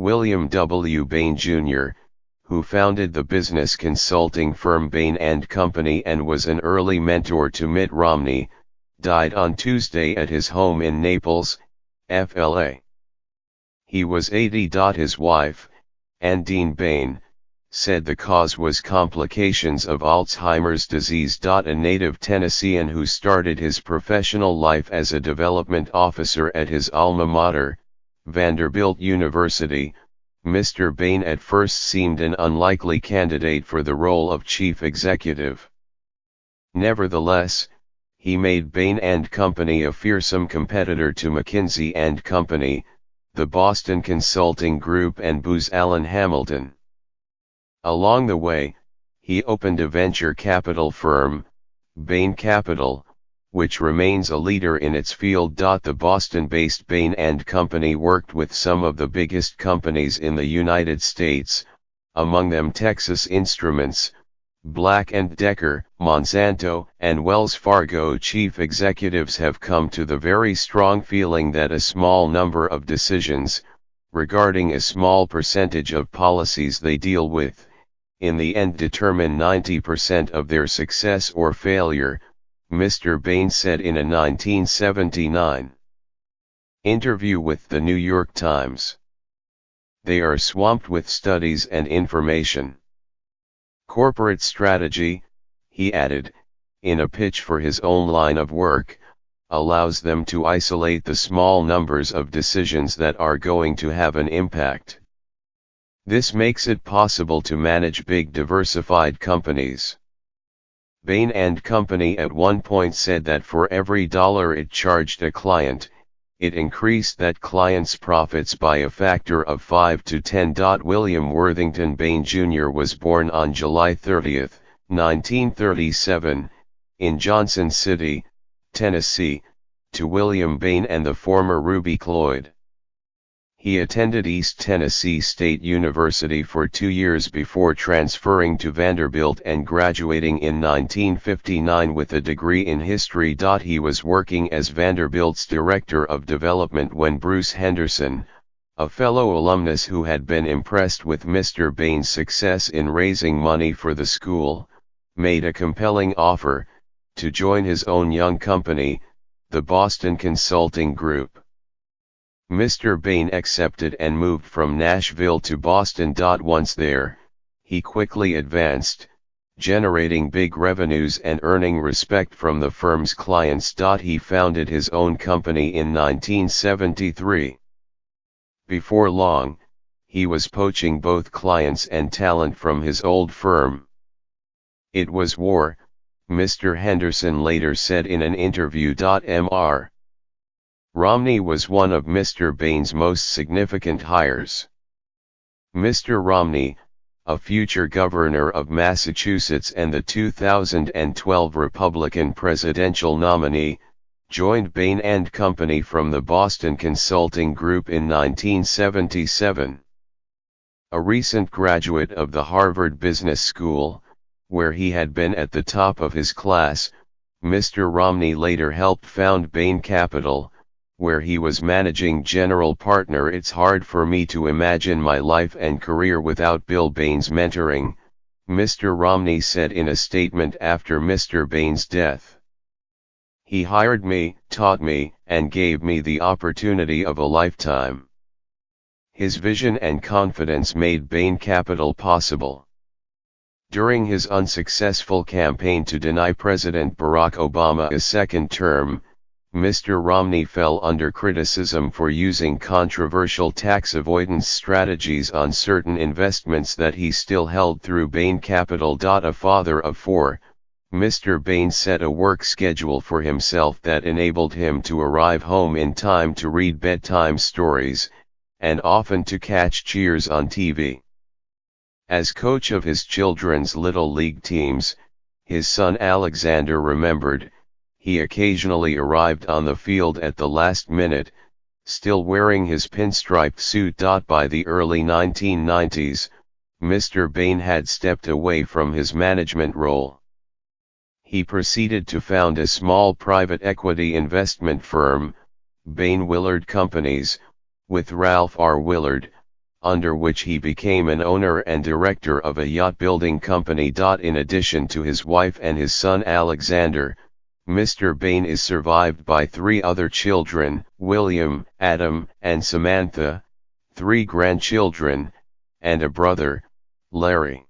William W. Bain Jr., who founded the business consulting firm Bain & Company and was an early mentor to Mitt Romney, died on Tuesday at his home in Naples, FLA. He was 80. His wife, Andine Bain, said the cause was complications of Alzheimer's disease. A native Tennessean who started his professional life as a development officer at his alma mater, Vanderbilt University, Mr. Bain at first seemed an unlikely candidate for the role of chief executive. Nevertheless, he made Bain & Company a fearsome competitor to McKinsey & Company, the Boston Consulting Group and Booz Allen Hamilton. Along the way, he opened a venture capital firm, Bain Capital, which remains a leader in its field. The Boston-based Bain & Company worked with some of the biggest companies in the United States, among them Texas Instruments, Black & Decker, Monsanto, and Wells Fargo. Chief executives have come to the very strong feeling that a small number of decisions, regarding a small percentage of policies they deal with, in the end determine 90% of their success or failure, Mr. Bain said in a 1979 interview with the New York Times. They are swamped with studies and information. Corporate strategy, he added, in a pitch for his own line of work, allows them to isolate the small numbers of decisions that are going to have an impact. This makes it possible to manage big diversified companies. Bain & Company at one point said that for every dollar it charged a client, it increased that client's profits by a factor of 5 to 10. William Worthington Bain Jr. was born on July 30, 1937, in Johnson City, Tennessee, to William Bain and the former Ruby Cloyd. He attended East Tennessee State University for 2 years before transferring to Vanderbilt and graduating in 1959 with a degree in history. He was working as Vanderbilt's Director of Development when Bruce Henderson, a fellow alumnus who had been impressed with Mr. Bain's success in raising money for the school, made a compelling offer to join his own young company, the Boston Consulting Group. Mr. Bain accepted and moved from Nashville to Boston. Once there, he quickly advanced, generating big revenues and earning respect from the firm's clients. He founded his own company in 1973. Before long, he was poaching both clients and talent from his old firm. It was war, Mr. Henderson later said in an interview. Mr. Romney was one of Mr. Bain's most significant hires. Mr. Romney, a future governor of Massachusetts and the 2012 Republican presidential nominee, joined Bain & Company from the Boston Consulting Group in 1977. A recent graduate of the Harvard Business School, where he had been at the top of his class, Mr. Romney later helped found Bain Capital, where he was managing general partner. It's hard for me to imagine my life and career without Bill Bain's mentoring, Mr. Romney said in a statement after Mr. Bain's death. He hired me, taught me, and gave me the opportunity of a lifetime. His vision and confidence made Bain Capital possible. During his unsuccessful campaign to deny President Barack Obama a second term, Mr. Romney fell under criticism for using controversial tax avoidance strategies on certain investments that he still held through Bain Capital. A father of 4, Mr. Bain set a work schedule for himself that enabled him to arrive home in time to read bedtime stories, and often to catch Cheers on TV. As coach of his children's Little League teams, his son Alexander remembered, he occasionally arrived on the field at the last minute, still wearing his pinstriped suit. By the early 1990s, Mr. Bain had stepped away from his management role. He proceeded to found a small private equity investment firm, Bain Willard Companies, with Ralph R. Willard, under which he became an owner and director of a yacht building company. In addition to his wife and his son Alexander, Mr. Bain is survived by 3 other children, William, Adam, and Samantha, 3 grandchildren, and a brother, Larry.